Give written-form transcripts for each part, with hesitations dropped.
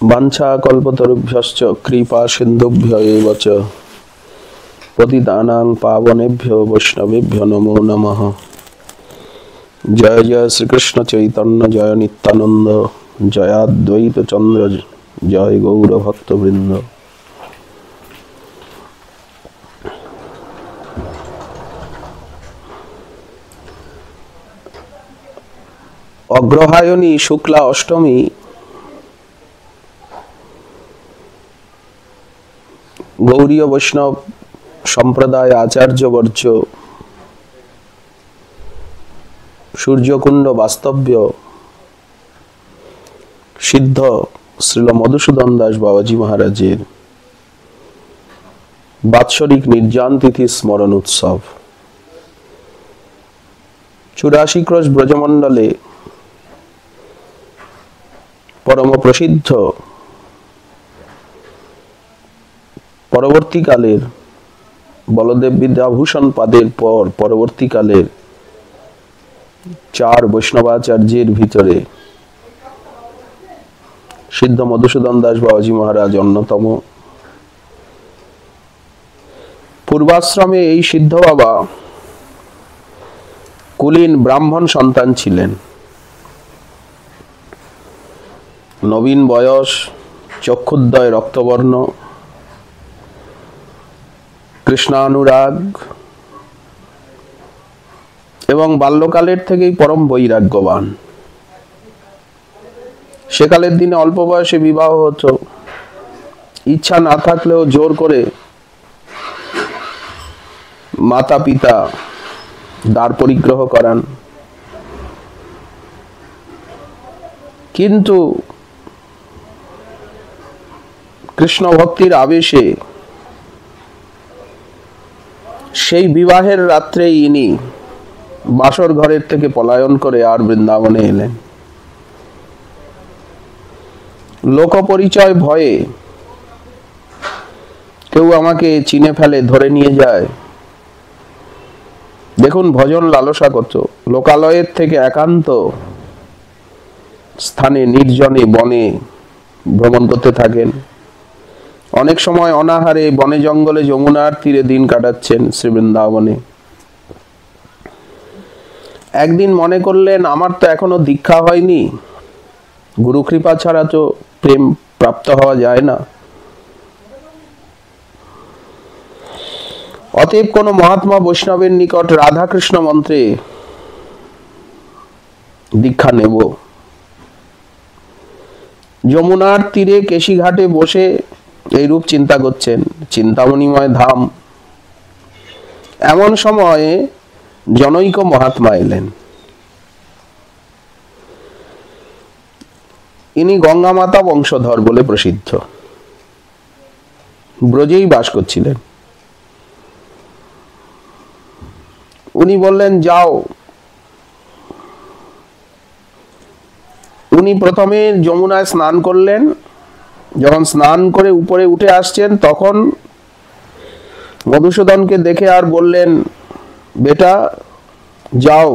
বাঞ্ছা কল্পতরুভ্যশ্চ কৃপা সিন্ধুভ্য এব চ পতিতানাং পাবনেভ্যো বৈষ্ণবেভ্যো নমো নমঃ। জয় জয় শ্রীকৃষ্ণ চৈতন্য জয় নিত্যানন্দ জয় অদ্বৈত চন্দ্র জয় গৌর ভক্তবৃন্দ। অগ্রহায়ণী শুক্লা অষ্টমী গৌড়ীয় বৈষ্ণব সম্প্রদায় আচার্যবর্য সূর্যকুণ্ড বাস্তব্য সিদ্ধ শ্রীল মধুসূদন দাস বাবাজি মহারাজের বাৎসরিক নির্জান তিথি স্মরণ উৎসব 84 ক্রোশ ব্রজমণ্ডলে পরম প্রসিদ্ধ পরবর্তীকালের বলদেব বিদ্যাভূষণ পাদের পর পরবর্তীকালের 4 বৈষ্ণবাচার্যের ভিতরে সিদ্ধ মধুসূদন দাস বাবাজি মহারাজ অন্যতম। পূর্বাশ্রমে এই সিদ্ধ বাবা কুলীন ব্রাহ্মণ সন্তান ছিলেন। নবীন বয়স, চক্ষুদ্বয় রক্তবর্ণ, কৃষ্ণানুরাগ এবং বাল্যকালের থেকেই পরম বৈরাগ্যবান। সেকালের দিনে অল্প বয়সে বিবাহ হতো, ইচ্ছা না থাকলেও জোর করে মাতা পিতা দ্বার পরিগ্রহ করান। কিন্তু কৃষ্ণ ভক্তির আবেশে সেই বিবাহের রাত্রে ইনি বাসর ঘরের থেকে পলায়ন করে আর বৃন্দাবনে এলেন। লোক পরিচয় ভয়ে কেউ আমাকে চিনে ফেলে, ধরে নিয়ে যায়। দেখুন ভজন লালসা কত। লোকালয়ের থেকে একান্ত স্থানে নির্জনে বনে ভ্রমণ করতে থাকেন। অনেক সময় অনাহারে বনে জঙ্গলে যমুনার তীরে দিন কাটাচ্ছেন শ্রী বৃন্দাবনে। একদিন মনে করলেন আমার তো এখনো দীক্ষা হয়নি, গুরু কৃপা ছাড়া তো প্রেম প্রাপ্ত হওয়া যায় না। অতএব কোন মহাত্মা বৈষ্ণবের নিকট রাধা কৃষ্ণ মন্ত্রে দীক্ষা নেব। যমুনার তীরে কেশিঘাটে বসে এইরূপ চিন্তা করছেন, চিন্তামণিময় ধাম। এমন সময়ে জনৈক মহাত্মা এলেন। ইনি গঙ্গা মাতা বংশধর বলে প্রসিদ্ধ, ব্রজেই বাস করছিলেন। উনি বললেন যাও। উনি প্রথমে যমুনায় স্নান করলেন। যখন স্নান করে উপরে উঠে আসছেন তখন মধুসূদনকে দেখে আর বললেন, বেটা যাও,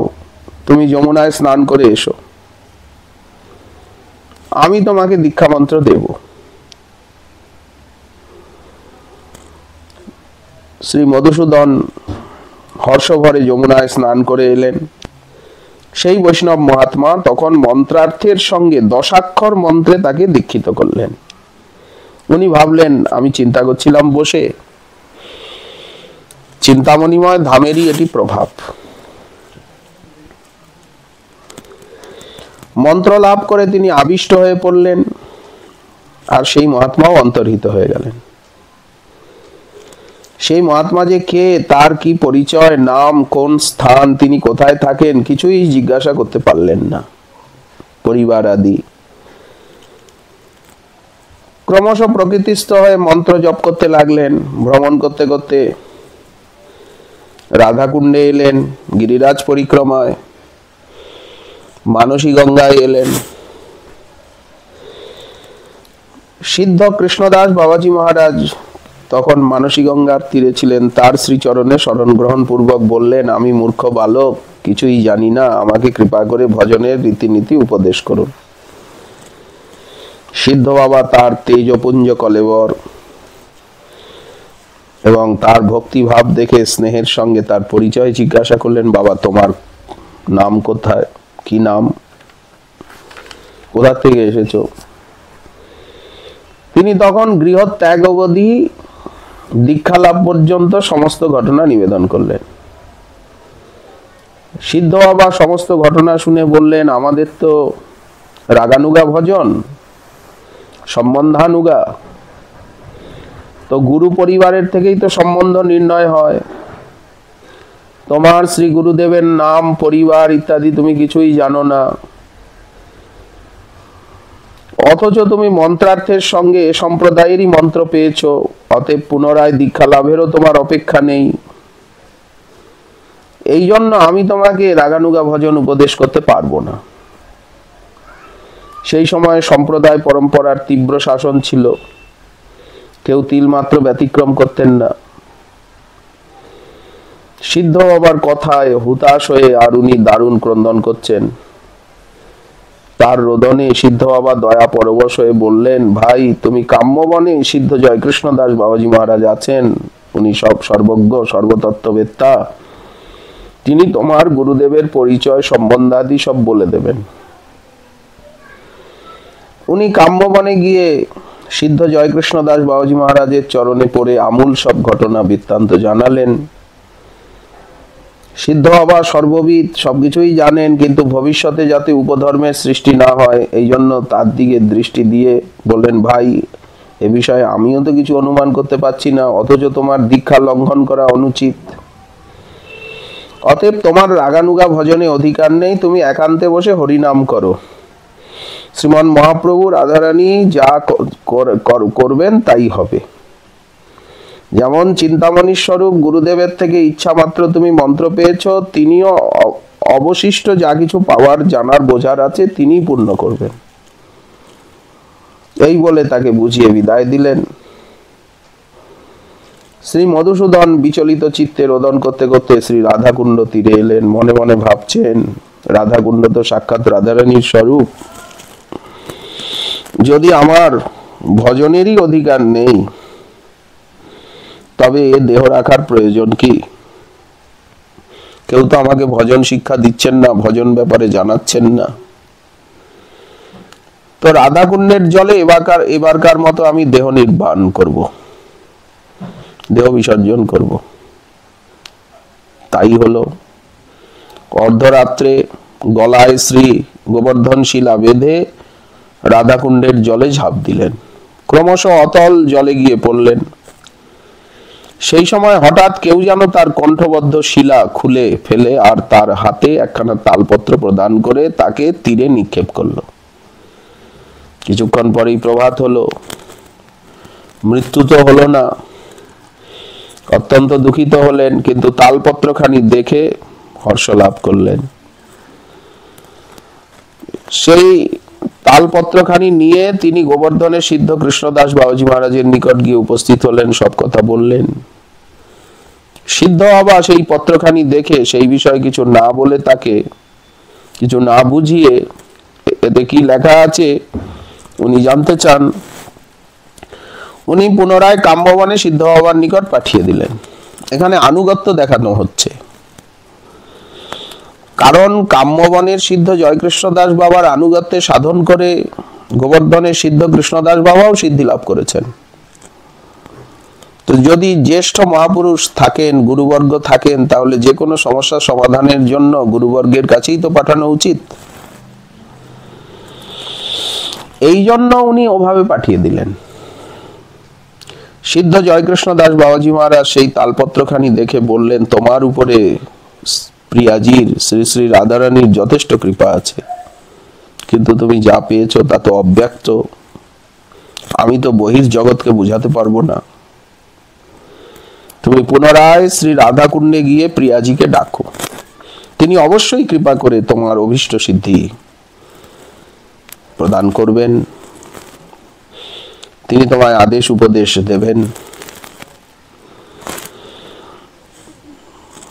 তুমি যমুনায় স্নান করে এসো, আমি তোমাকে দীক্ষা মন্ত্র দেব। শ্রী মধুসূদন হর্ষভরে যমুনায় স্নান করে এলেন। সেই বৈষ্ণব মহাত্মা তখন মন্ত্রার্থের সঙ্গে 10 অক্ষর মন্ত্রে তাকে দীক্ষিত করলেন। উনি ভাবলেন আমি চিন্তা করছিলাম বসে, চিন্তামণিময় ধামেরই এটি প্রভাব। মন্ত্র লাভ করে তিনি আবিষ্ট হয়ে পড়লেন, আর সেই মহাত্মাও অন্তর্হিত হয়ে গেলেন। সেই মহাত্মা যে কে, তার কি পরিচয়, নাম, কোন স্থান, তিনি কোথায় থাকেন, কিছুই জিজ্ঞাসা করতে পারলেন না, পরিবার আদি। ক্রমশ প্রকৃতিস্থ হয়ে মন্ত্র জপ করতে লাগলেন। ভ্রমণ করতে করতে রাধাকুণ্ডে এলেন, গিরিরাজ পরিক্রমায় মানসী গঙ্গায় এলেন। সিদ্ধ কৃষ্ণদাস বাবাজি মহারাজ তখন মানসী গঙ্গার তীরে ছিলেন। তার শ্রীচরণে শরণ গ্রহণ পূর্বক বললেন, আমি মূর্খ বালক, কিছুই জানি না, আমাকে কৃপা করে ভজনের রীতিনীতি উপদেশ করুন। সিদ্ধ বাবা তার তেজপুঞ্জ কলেবর এবং তার ভক্তিভাব দেখে স্নেহের সঙ্গে তার পরিচয় জিজ্ঞাসা করলেন, বাবা তোমার নাম কোথায়, কি নাম, কোথা থেকে এসেছো? তিনি তখন গৃহত্যাগ অবধি দীক্ষা লাভ পর্যন্ত সমস্ত ঘটনা নিবেদন করলেন। সিদ্ধ বাবা সমস্ত ঘটনা শুনে বললেন, আমাদের তো রাগানুগা ভজন, সম্বন্ধানুগা, তো গুরু পরিবারের থেকেই তো সম্বন্ধ নির্ণয় হয়। তোমার শ্রী গুরুদেবের নাম, পরিবার ইত্যাদি তুমি কিছুই জানো না, অথচ তুমি মন্ত্রার্থের সঙ্গে এ সম্প্রদায়েরই মন্ত্র পেয়েছো, অতএব পুনরায় দীক্ষা লাভেরও তোমার অপেক্ষা নেই। এই জন্য আমি তোমাকে রাগানুগা ভজন উপদেশ করতে পারবো না। সেই সময় সম্প্রদায় পরম্পরার তীব্র শাসন ছিল, কেউ তিলমাত্র ব্যতিক্রম করতেন না। সিদ্ধ বাবার কথায় হুতাশ হয়ে আর উনি দারুণ ক্রন্দন করছেন। তার রোদনে সিদ্ধ বাবা দয়া পরবশ হয়ে বললেন, ভাই তুমি কাম্যবনে সিদ্ধ জয়কৃষ্ণ দাস বাবাজি মহারাজ আছেন, উনি সব সর্বজ্ঞ সর্বতত্ত্ববেত্তা, তিনি তোমার গুরুদেবের পরিচয় সম্বন্ধাদি সব বলে দেবেন। উনি কাম্যবনে গিয়ে সিদ্ধ জয়কৃষ্ণ দাস বাবাজি মহারাজের চরণে পড়ে আমূল সব ঘটনা বৃত্তান্ত জানালেন। সিদ্ধ বাবা সর্ববিদ, সবকিছুই জানেন, কিন্তু ভবিষ্যতে যাতে উপধর্মের সৃষ্টি না হয় এই জন্য তার দিকে দৃষ্টি দিয়ে বললেন, ভাই এ বিষয়ে আমিও তো কিছু অনুমান করতে পারছি না, অথচ তোমার দীক্ষা লঙ্ঘন করা অনুচিত। অতএব তোমার রাগানুগা ভজনে অধিকার নেই, তুমি একান্তে বসে হরিনাম করো। শ্রীমান মহাপ্রভু রাধারানী যা করবেন তাই হবে। যেমন চিন্তামণি স্বরূপ গুরুদেবের থেকে ইচ্ছা মাত্র তুমি মন্ত্র পেয়েছ, তিনিও অবশিষ্ট যা কিছু পাওয়ার জানার বোঝার আছে তিনি পূর্ণ করবেন। এই বলে তাকে বুঝিয়ে বিদায় দিলেন। শ্রী মধুসূদন বিচলিত চিত্তে রোদন করতে করতে শ্রী রাধাকুণ্ড তীরে এলেন। মনে মনে ভাবছেন, রাধাকুণ্ড তো সাক্ষাৎ রাধারানীর স্বরূপ, যদি আমার ভজনেরই অধিকার নেই তবে এ দেহ রাখার প্রয়োজন কি? কেউ তো আমাকে ভজন শিক্ষা দিচ্ছেন না, ভজন ব্যাপারে জানাচ্ছেন না। তো রাধাকুণ্ডের জলে এবারকার মতো আমি দেহ নির্বাণ করব, দেহ বিসর্জন করব। তাই হলো। অর্ধরাত্রে গলায় শ্রী গোবর্ধন শিলা বেঁধে রাধাকুণ্ডের জলে ঝাঁপ দিলেন। ক্রমশ অতল জলে গিয়ে পড়লেন। সেই সময় হঠাৎ কেউ যেন তার কণ্ঠবদ্ধ শিলা খুলে ফেলে আর তার হাতে একখানা তালপত্র প্রদান করে তাকে তীরে নিক্ষেপ করলো। কিছুক্ষণ পরেই প্রভাত হলো। মৃত্যু তো হলো না। অত্যন্ত দুঃখিত হলেন, কিন্তু তালপত্রখানি দেখে হর্ষ লাভ করলেন। সেই তালপত্রখানি নিয়ে তিনি গোবর্ধনের সিদ্ধ কৃষ্ণদাস বাবাজি মহারাজের নিকট গিয়ে উপস্থিত হলেন, সব কথা বললেন। সিদ্ধ বাবা সেই পত্রখানি দেখে সেই বিষয়ে কিছু না বলে, তাকে কিছু না বুঝিয়ে এতে কি লেখা আছে উনি জানতে চান। উনি পুনরায় কাম্যবনে সিদ্ধ বাবার নিকট পাঠিয়ে দিলেন। এখানে আনুগত্য দেখানো হচ্ছে, কারণ কাম্যবনের সিদ্ধ জয়কৃষ্ণ দাস বাবার আনুগত্যে সাধন করে গোবর্ধনের সিদ্ধ কৃষ্ণদাস বাবাও সিদ্ধি লাভ করেছেন। তো যদি জ্যেষ্ঠ মহাপুরুষ থাকেন, গুরুবর্গ থাকেন, তাহলে যে কোনো সমস্যা সমাধানের জন্য গুরুবর্গের কাছেই তো পাঠানো উচিত। এই জন্য উনি ওভাবে পাঠিয়ে দিলেন। সিদ্ধ জয়কৃষ্ণ দাস বাবাজি মহারাজ সেই তালপত্রখানি দেখে বললেন, তোমার উপরে প্রিয়াজির শ্রী শ্রী রাধারানীর যথেষ্ট কৃপা আছে, কিন্তু তুমি যা পেয়েছো তা তো অব্যক্ত, আমি তো বহির জগৎকে বুঝাতে পারবো না। তুমি পুনরায় শ্রী রাধাকুণ্ডে গিয়ে প্রিয়াজিকে ডাকো, তিনি অবশ্যই কৃপা করে তোমার অভীষ্ট সিদ্ধি প্রদান করবেন, তিনি তোমায় আদেশ উপদেশ দেবেন।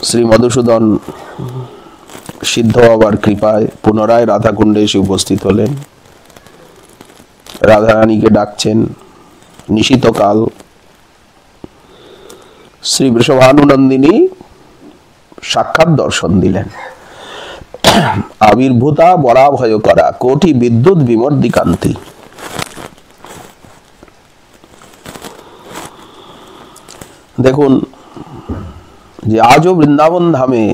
শ্রী মধুসূদন সিদ্ধ বাবার কৃপায় পুনরায় রাধাকুণ্ডে এসে উপস্থিত হলেন। রাধারানীকে ডাকছেন। নিশীতকাল শ্রী বৃষভানুনন্দিনী সাক্ষাৎ দর্শন দিলেন। আবির্ভূতা বরাভয় করা কোটি বিদ্যুৎ বিমর্দিকান্তি। দেখুন যে আজও বৃন্দাবন ধামে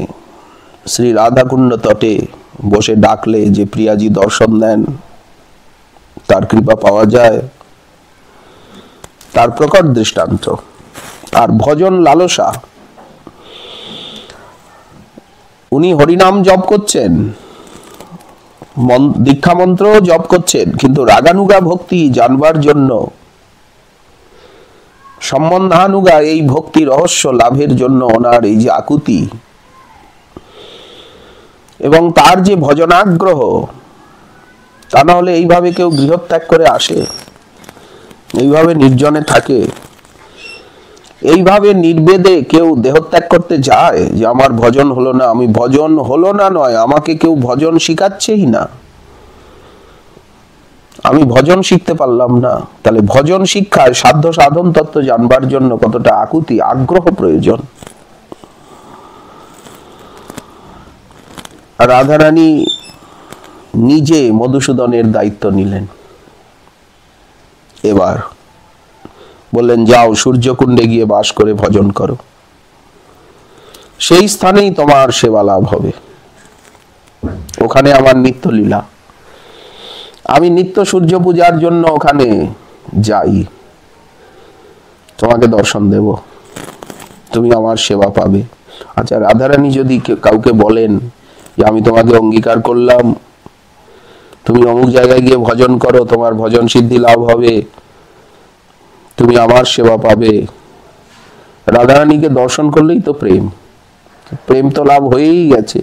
শ্রী রাধাকুণ্ড তটে বসে ডাকলে যে প্রিয়াজি দর্শন দেন, তার কৃপা পাওয়া যায়, তার প্রকট দৃষ্টান্ত। আর ভজন লালসা, উনি হরিনাম জপ করছেন, দীক্ষা মন্ত্র জপ করছেন, কিন্তু রাগানুগা ভক্তি জানবার জন্য, সম্বন্ধানুগা এই ভক্তি রহস্য লাভের জন্য ওনার এই যে আকুতি এবং তার যে ভজনাগ্রহ, তা না হলে এইভাবে কেউ গৃহত্যাগ করে আসে, এইভাবে নির্জনে থাকে, এইভাবে নির্বেদে কেউ দেহত্যাগ করতে যায় যে আমার ভজন হলো না, আমি ভজন হলো না নয়, আমাকে কেউ ভজন শিখাচ্ছেই না, আমি ভজন শিখতে পারলাম না। তাহলে ভজন শিক্ষায় সাধ্য সাধন তত্ত্ব জানবার জন্য কতটা আকুতি আগ্রহ প্রয়োজন। রাধারানী নিজে মধুসূদনের দায়িত্ব নিলেন। এবার বললেন, যাও সূর্যকুণ্ডে গিয়ে বাস করে ভজন করো, সেই স্থানেই তোমার সেবা লাভ হবে, ওখানে আমার নিত্য লীলা, আমি নিত্য সূর্য পূজার জন্য ওখানে যাই, তোমাকে দর্শন দেব, তুমি আমার সেবা পাবে। আচ্ছা, রাধারানী যদি কাউকে বলেন যে আমি তোমাকে অঙ্গীকার করলাম, তুমি অমুক জায়গায় গিয়ে ভজন করো, তোমার ভজন সিদ্ধি লাভ হবে, তুমি আমার সেবা পাবে, রাধারানীকে দর্শন করলেই তো প্রেম, প্রেম তো লাভ হয়েই গেছে।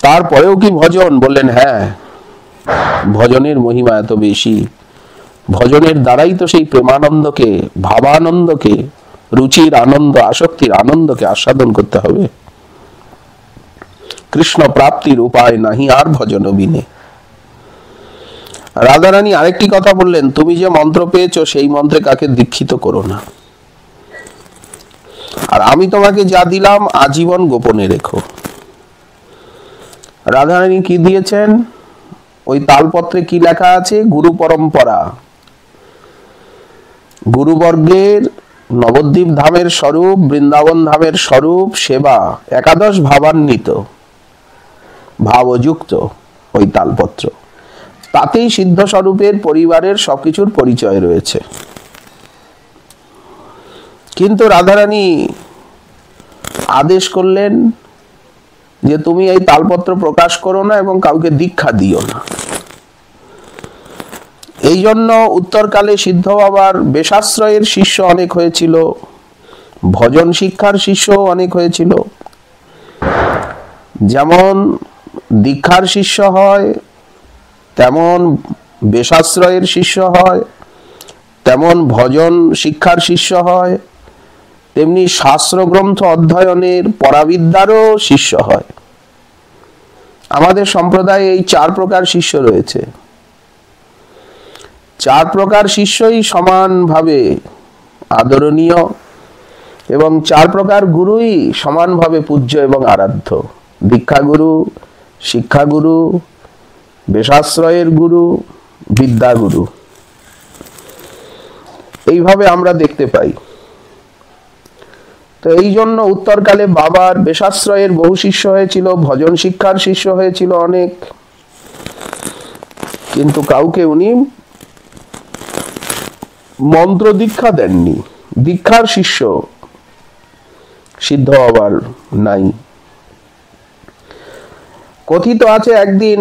তারপরেও কি ভজন? বললেন হ্যাঁ, ভজনের মহিমা এত বেশি, ভজনের দ্বারাই তো সেই প্রেমানন্দকে, ভাবানন্দকে, রুচির আনন্দ, আসক্তির আনন্দকে আস্বাদন করতে হবে। কৃষ্ণ প্রাপ্তির উপায় নাহি আর ভজন বিনে। রাধারানী আরেকটি কথা বললেন, তুমি যে মন্ত্র পেয়েছো সেই মন্ত্রে কাকে দীক্ষিত করো না, আর আমি তোমাকে যা দিলাম আজীবন গোপনে রেখো। রাধারানী কি দিয়েছেন? ওই তালপত্রে কি লেখা আছে? গুরু পরম্পরা, গুরুবর্গের নবদ্বীপ ধামের স্বরূপ, বৃন্দাবন ধামের স্বরূপ সেবা একাদশ ভাবান্বিত, ভাবযুক্ত ওই তালপত্র, তাতেই সিদ্ধ স্বরূপের পরিবারের সবকিছুর পরিচয় রয়েছে। কিন্তু রাধারানী আদেশ করলেন যে তুমি এই তালপত্র প্রকাশ করো না এবং কাউকে দীক্ষা দিও না। এই জন্য উত্তরকালে সিদ্ধ বাবার বেশাশ্রয়ের শিষ্য অনেক হয়েছিল, ভজন শিক্ষার শিষ্য অনেক হয়েছিল। যেমন দীক্ষার শিষ্য হয়, তেমন বেশাশ্রয়ের শিষ্য হয়, তেমন ভজন শিক্ষার শিষ্য হয়, তেমনি শাস্ত্র গ্রন্থ অধ্যয়নের পরাবিদ্যারও শিষ্য হয়। আমাদের সম্প্রদায়ে এই 4 প্রকার শিষ্য রয়েছে। 4 প্রকার শিষ্যই সমানভাবে আদরণীয় এবং 4 প্রকার গুরুই সমানভাবে পূজ্য এবং আরাধ্য। দীক্ষাগুরু, শিক্ষাগুরু, বেশাশ্রয়ের গুরু, বিদ্যাগুরু, এইভাবে আমরা দেখতে পাই। তো এই জন্য উত্তরকালে বাবার বেশাশ্রয়ের বহু শিষ্য হয়েছিল, ভজন শিক্ষার শিষ্য হয়েছিল অনেক, কিন্তু কাউকে উনি মন্ত্র দীক্ষা দেননি। দীক্ষার শিষ্য সিদ্ধ বাবার নাই। কথিত আছে একদিন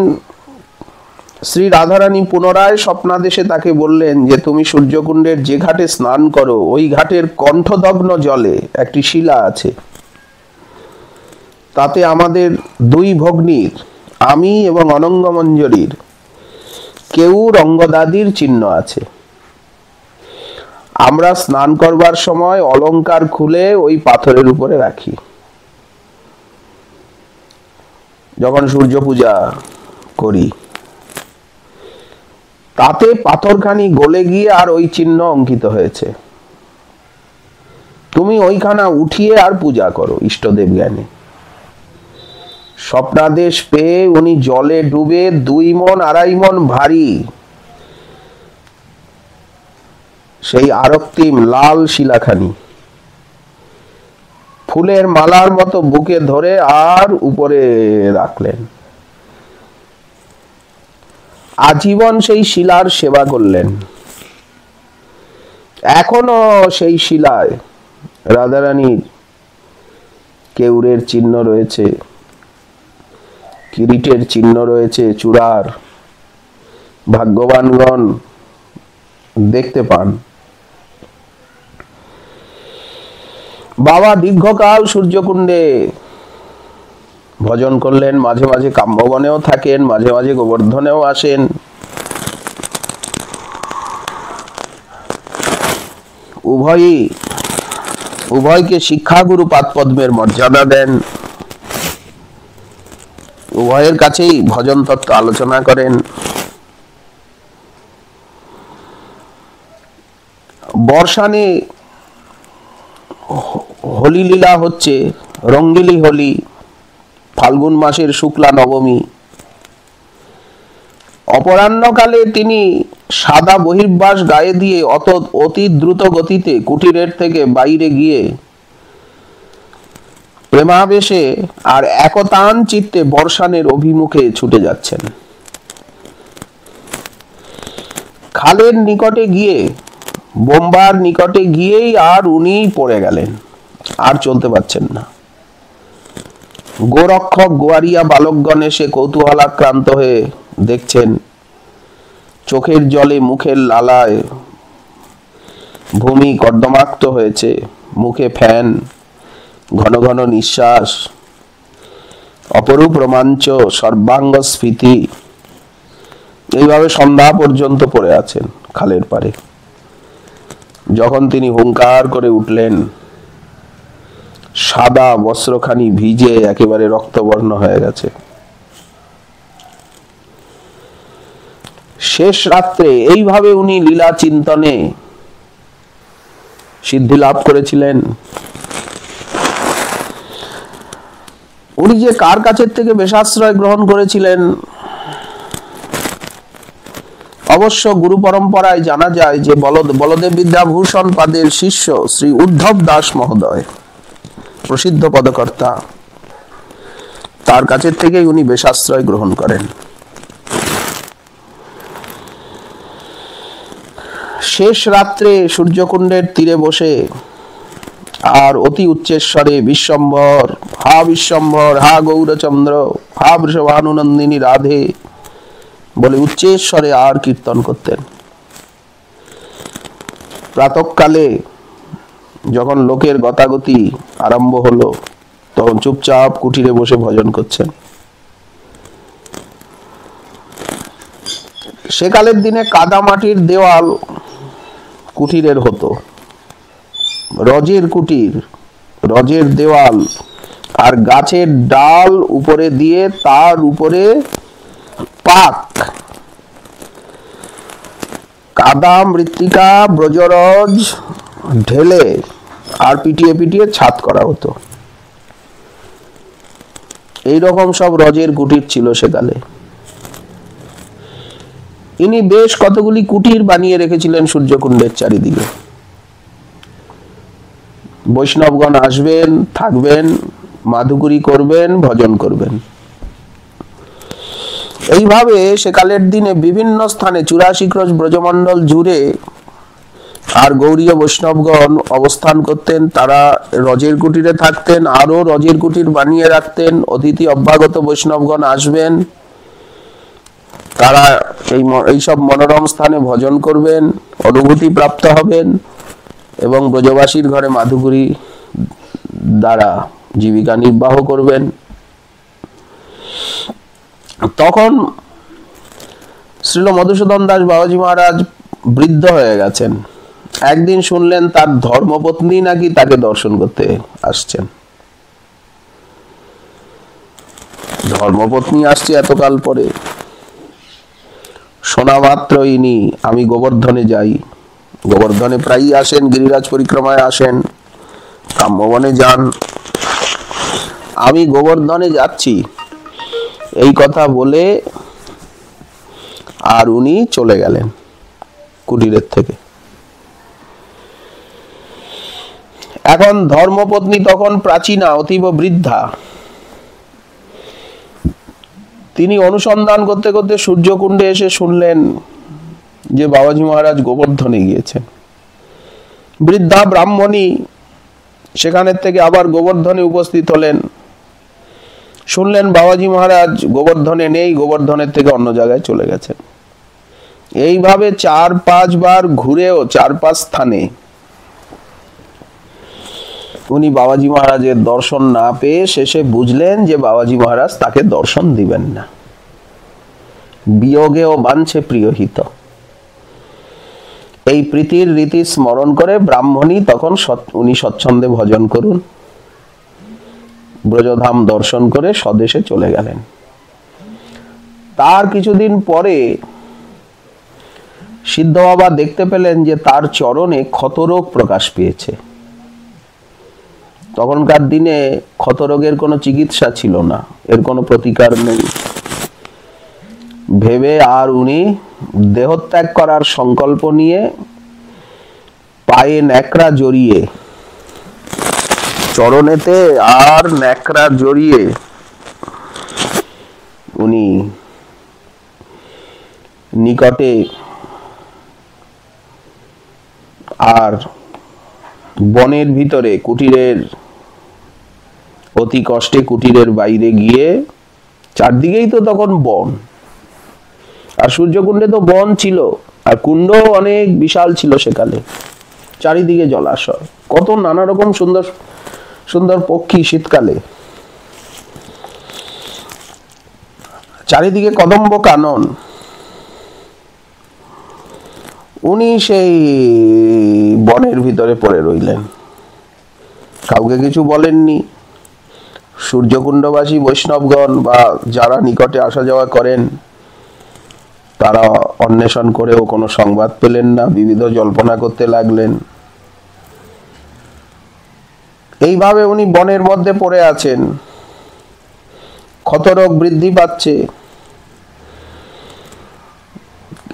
শ্রী রাধারানী পুনরায় স্বপ্নাদেশে তাকে বললেন যে তুমি সূর্যকুণ্ডের যে ঘাটে স্নান করো ওই ঘাটের কণ্ঠদগ্ন জলে একটি শিলা আছে, তাতে আমাদের 2 ভগ্নীর, আমি এবং অনঙ্গমঞ্জরীর কেউর অঙ্গদাদির চিহ্ন আছে। আমরা স্নান করবার সময় অলংকার খুলে ওই পাথরের উপরে রাখি, যখন সূর্য পূজা করি। তাতে পাথরখানি গলে গিয়ে আর ওই চিহ্ন অঙ্কিত হয়েছে। তুমি ওইখানা উঠিয়ে আর পূজা করো ইষ্টদেব জ্ঞানে। স্বপ্নাদেশ পেয়ে উনি জলে ডুবে 2 মণ 2.5 মণ ভারী সেই আরক্তিম লাল শিলাখানি ফুলের মালার মতো বুকে ধরে আর উপরে রাখলেন। আজীবন সেই শিলার সেবা করলেন। এখনো সেই শিলায় রাধারানীর কেউরের চিহ্ন রয়েছে, কিরিটের চিহ্ন রয়েছে, চূড়ার। ভাগ্যবানগণ দেখতে পান। বাবা দীর্ঘকাল সূর্যকুণ্ডে ভজন করলেন, মাঝে মাঝে কাম্যবনেও থাকেন, মাঝে মাঝে গোবর্ধনেও আসেন। উভয়কে শিক্ষাগুরু পাদপদ্মের মর্যাদা দেন। উভয়ের কাছেই ভজন তত্ত্ব আলোচনা করেন। বর্ষানে হোলি লীলা হচ্ছে, রঙ্গিলি হোলি, ফাল্গুন মাসের শুক্লা নবমী। অপরাহ্নকালে তিনি সাদা বহির্বাস গায়ে দিয়ে অতি দ্রুত গতিতে কুটিরের থেকে বাইরে গিয়ে প্রেমাবেশে আর একতান চিত্তে বর্ষানের অভিমুখে ছুটে যাচ্ছেন। খালের নিকটে গিয়ে, বোম্বার নিকটে গিয়েই আর উনি পড়ে গেলেন, আর চলতে পারছেন না। গোরক্ষক গোয়ারিয়া বালকগণ এসে কৌতূহলাক্রান্ত হয়ে দেখছেন, চোখের জলে মুখের লালায় ভূমি কর্দমাক্ত হয়েছে, মুখে ফ্যান, ঘন ঘন নিঃশ্বাস, অপরূপ রোমাঞ্চ, সর্বাঙ্গ স্ফীতি। এইভাবে সন্ধ্যা পর্যন্ত পড়ে আছেন খালের পারে। যখন তিনি হুঙ্কার করে উঠলেন, সাদা বস্ত্রখানি ভিজে একেবারে রক্তবর্ণ হয়ে গেছে। শেষ রাত্রে এইভাবে উনি লীলা চিন্তনে সিদ্ধি লাভ করেছিলেন। উনি যে কার কাছের থেকে বেশাশ্রয় গ্রহণ করেছিলেন, অবশ্য গুরু পরম্পরায় জানা যায় যে বলদেব বিদ্যাভূষণ পাদের শিষ্য শ্রী উদ্ধব দাস মহোদয়, প্রসিদ্ধ পদকর্তা, তার কাছের থেকেই উনি বেশাশ্রয় গ্রহণ করেন। শেষ রাত্রে সূর্যকুণ্ডের তীরে বসে আর অতি উচ্চেশ্বরে বিশ্বম্ভর, হা বিশ্বম্ভর, হা গৌরচন্দ্র, হা বৃষভানুনন্দিনী রাধে বলে উচ্চেশ্বরে আর কীর্তন করতেন। প্রাতঃকালে যখন লোকের গতাগতি আরম্ভ হলো, তখন চুপচাপ কুটিরে বসে ভজন করছেন। সেকালের দিনে কাদা মাটির দেওয়াল কুটিরের হতো, রজের কুটির, রজের দেওয়াল, আর গাছের ডাল উপরে দিয়ে তার উপরে পাক, কাদা মৃত্তিকা ব্রজরজ ঢেলে আর পিটিয়ে পিটিয়ে ছাদ করা হতো। এইরকম সব রজের কুটির ছিল সেকালে। ইনি বেশ কতগুলি কুটির বানিয়ে রেখেছিলেন সূর্যকুণ্ডের চারিদিকে। বৈষ্ণবগণ আসবেন, থাকবেন, মাধুকরী করবেন, ভজন করবেন। এইভাবে সেকালের দিনে বিভিন্ন স্থানে 84 ক্রোশ ব্রজমণ্ডল জুড়ে আর গৌড়ীয় বৈষ্ণবগণ অবস্থান করতেন। তারা রজের কুটিরে থাকতেন, আরো রজের কুটির বানিয়ে রাখতেন। অতিথি অভ্যাগত বৈষ্ণবগণ আসবেন, তারা এইসব মনোরম স্থানে ভজন করবেন, অনুভূতি প্রাপ্ত হবেন এবং ব্রজবাসীর ঘরে মাধুকরী দ্বারা জীবিকা নির্বাহ করবেন। তখন শ্রীল মধুসূদন দাস বাবাজি মহারাজ বৃদ্ধ হয়ে গেছেন। একদিন শুনলেন তার ধর্মপত্নী নাকি তাকে দর্শন করতে আসছেন। ধর্মপত্নী আসছে এতকাল পরে। শোনা মাত্রই ইনি আমি গোবর্ধনে যাই, গোবর্ধনে প্রায়ই আসেন, গিরিরাজ পরিক্রমায় আসেন, কাম্যবনে যান, আমি গোবর্ধনে যাচ্ছি এই কথা বলে আর উনি চলে গেলেন কুটিরের থেকে। এখন ধর্মপত্নী তখন প্রাচীনা, অতীব বৃদ্ধা। তিনি অনুসন্ধান করতে করতে সূর্যকুণ্ডে এসে শুনলেন যে বাবাজি মহারাজ গোবর্ধনে গিয়েছেন। বৃদ্ধা ব্রাহ্মণী সেখানের থেকে আবার গোবর্ধনে উপস্থিত হলেন, শুনলেন বাবাজি মহারাজ গোবর্ধনে নেই, গোবর্ধনের থেকে অন্য জায়গায় চলে গেছেন। এইভাবে 4-5 বার ঘুরেও 4-5 স্থানে উনি বাবাজি মহারাজের দর্শন না পেয়ে শেষে বুঝলেন যে বাবাজি মহারাজ তাকে দর্শন দিবেন না। বিয়োগেও বাঞ্ছে প্রিয়হিত, এই প্রীতির রীতি স্মরণ করে ব্রাহ্মণী তখন উনি স্বচ্ছন্দে ভজন করুন, ব্রজধাম দর্শন করে স্বদেশে চলে গেলেন। তার কিছুদিন পরে সিদ্ধ বাবা দেখতে পেলেন যে তার চরণে ক্ষতরোগ প্রকাশ পেয়েছে। তখনকার দিনে ক্ষতরোগের কোনো চিকিৎসা ছিল না, এর কোনো প্রতিকার নেই ভেবে আর উনি দেহত্যাগ করার সংকল্প নিয়ে পায়ে ন্যাকড়া জড়িয়ে, চরণেতে আর ন্যাকড়া জড়িয়ে উনি নিকটে আর বনের ভিতরে কুটিরের অতি কষ্টে কুটিরের বাইরে গিয়ে, চারদিকেই তো তখন বন, আর সূর্যকুণ্ডে তো বন ছিল, আর কুণ্ড অনেক বিশাল ছিল সেকালে, চারিদিকে জলাশয়, কত নানা রকম সুন্দর সুন্দর পক্ষী শীতকালে, চারিদিকে কদম্ব কানন। উনি সেই বনের ভিতরে পড়ে রইলেন, কাউকে কিছু বলেননি। সূর্যকুণ্ডবাসী বৈষ্ণবগণ বা যারা নিকটে আসা যাওয়া করেন তারা অন্বেষণ করেও কোনো সংবাদ পেলেন না, বিবিধ জল্পনা করতে লাগলেন। এইভাবে উনি বনের মধ্যে পড়ে আছেন, ক্ষতরোগ বৃদ্ধি পাচ্ছে,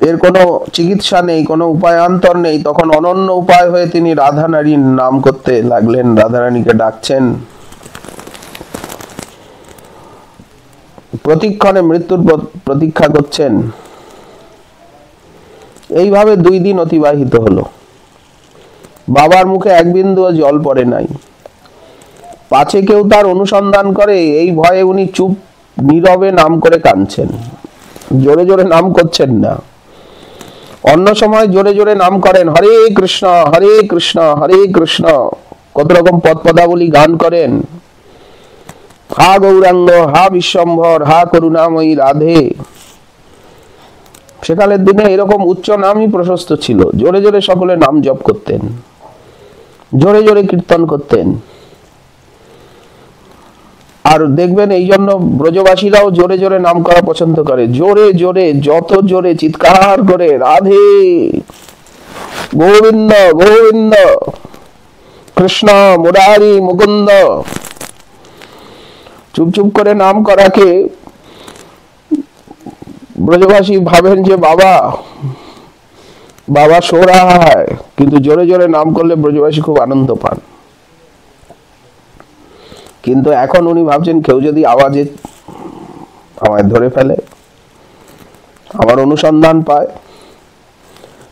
এর কোনো চিকিৎসা নেই, কোনো উপায়ান্তর নেই। তখন অনন্য উপায় হয়ে তিনি রাধারানীর নাম করতে লাগলেন, রাধারানীকে ডাকছেন, প্রতিক্ষণে মৃত্যুর প্রতীক্ষা করছেন। এইভাবে 2 দিন অতিবাহিত হলো, বাবার মুখে এক বিন্দুও জল পড়ে নাই। পাছে কেউ তার অনুসন্ধান করে এই ভয়ে উনি চুপ নীরবে নাম করে কাঁদছেন, জোরে জোরে নাম করছেন না। অন্য সময় জোরে জোরে নাম করেন, হরে কৃষ্ণ হরে কৃষ্ণ হরে কৃষ্ণ, কত রকম পদ পদাবলী গান করেন, হা গৌরাঙ্গ, হা বিশ্বম্ভর, হা করুণাময়ী রাধে। সেকালের দিনে এরকম উচ্চ নামই প্রশস্ত ছিল, জোরে জোরে সকলে নাম জপ করতেন, জোরে জোরে কীর্তন করতেন। আর দেখবেন এই জন্য ব্রজবাসীরাও জোরে জোরে নাম করা পছন্দ করে, জোরে জোরে, যত জোরে চিৎকার করে রাধে গোবিন্দ গোবিন্দ কৃষ্ণ মুরারি মুকুন্দ। চুপ চুপ করে নাম করাকে ব্রজবাসী ভাবেন যে বাবা বাবা সো রাহা হ্যায়, কিন্তু জোরে জোরে নাম করলে ব্রজবাসী খুব আনন্দ পান। কিন্তু এখন উনি ভাবছেন কেউ যদি আওয়াজে আমায় ধরে ফেলে, আমার অনুসন্ধান পায়,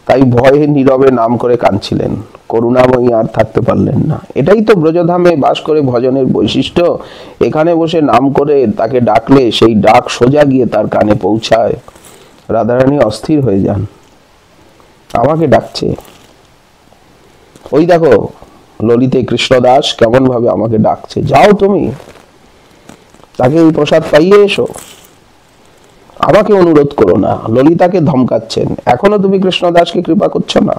তাই ভয়ে নীরবে নাম করে কাঁদছিলেন, করুণাময়ী আর থাকতে পারলেন না। এটাই তো ব্রজধামে বাস করে ভজনের বৈশিষ্ট্য, এখানে বসে নাম করে তাকে ডাকলে সেই ডাক সোজা গিয়ে তার কানে পৌঁছায়। রাধারানী অস্থির হয়ে যান, আমাকে ডাকছে, ওই দেখো ললিতে কৃষ্ণদাস কেমন ভাবে আমাকে ডাকছে, যাও তুমি তাকে এই প্রসাদ পাইয়ে এসো, আমাকে অনুরোধ করো না। ললিতাকে ধমকাচ্ছেন, এখনো তুমি কৃষ্ণদাসকে কৃপা করছো না।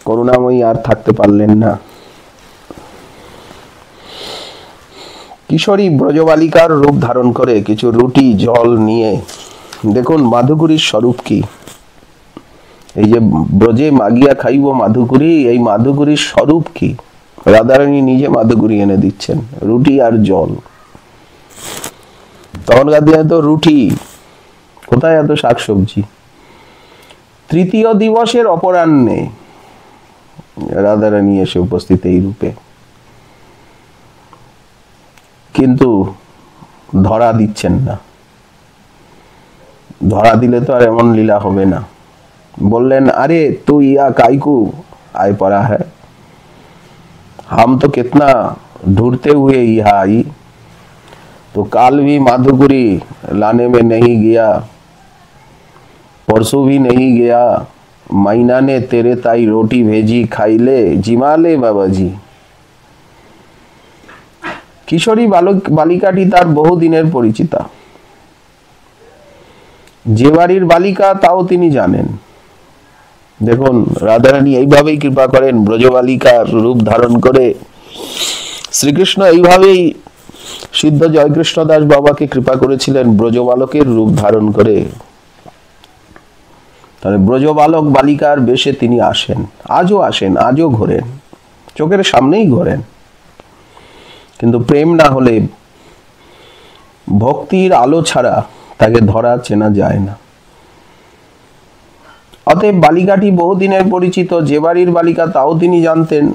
করুণাময়ী আর থাকতে পারলেন না। কিশোরী ব্রজবালিকার রূপ ধারণ করে কিছু রুটি জল নিয়ে দেখুন মাধুগুরির স্বরূপ কি, এই যে ব্রজে মাগিয়া খাইব মাধুগুরি, এই মাধুগুরির স্বরূপ কি? রাধারানী নিজে মাধুগুরি এনে দিচ্ছেন, রুটি আর জল। তখনকার দিনে তো রুটি, কোথায় এত শাকসবজি। তৃতীয় দিবসের অপরাহ্নে রাধারানী এসে উপস্থিত এই রূপে, কিন্তু ধরা দিচ্ছেন না। ধরা দিলে তো আর এমন লীলা হবে না। বললেন, अरे तू या काईकू आए पड़ा है, हम तो कितना ढूंढते हुए यहाँ आई, तो काल भी माधुकुरी लाने में नहीं गया, परसों भी नहीं गया, माइना ने तेरे ताई रोटी भेजी, खाई ले जिमा ले बाबा जी। কিশোরী বালিকাটি তার বহুদিনের পরিচিতা, যে বাড়ির বালিকা তাও তিনি জানেন। দেখুন রাধারানী এইভাবেই কৃপা করেন, ব্রজবালিকার রূপ ধারণ করে। শ্রীকৃষ্ণ এইভাবেই সিদ্ধ জয়কৃষ্ণ দাস বাবাকে কৃপা করেছিলেন, ব্রজবালকের রূপ ধারণ করে। তাহলে ব্রজবালক বালিকার বেশে তিনি আসেন, আজও আসেন, আজও ঘোরেন, চোখের সামনেই ঘোরেন। কিন্তু প্রেম না হলে, ভক্তির আলো ছাড়া তাকে ধরা চেনা যায় না। অতএব বালিকাটি বহুদিনের পরিচিত, যে বাড়ির বালিকা তাও তিনি জানতেন।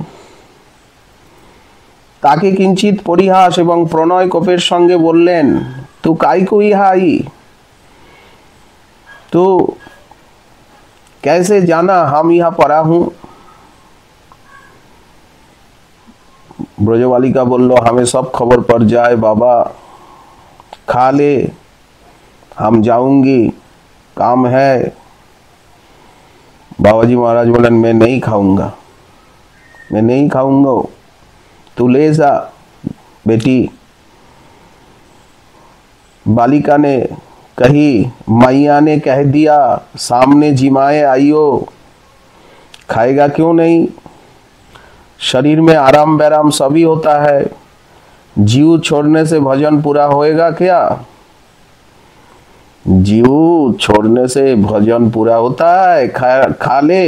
তাকে কিঞ্চিত পরিহাস এবং প্রণয় কোপের সঙ্গে বললেন, তু কাইকো ইহা আই, তু कैसे जाना हम यहाँ पड़ा हूं। ब्रजबालिका बोलो, हमें सब खबर पड़ जाए बाबा, खा ले, हम जाऊंगी, काम है। बाबा जी महाराज बोले, मैं नहीं खाऊंगा, मैं नहीं खाऊंगा, तू ले जा बेटी। बालिका ने कही, मैया ने कह दिया सामने जिमाए आइयो, खाएगा क्यों नहीं, शरीर में आराम बैराम सभी होता है, जीव छोड़ने से भजन पूरा होएगा क्या। जीव छोड़ने से भजन पूरा होता है, खा ले।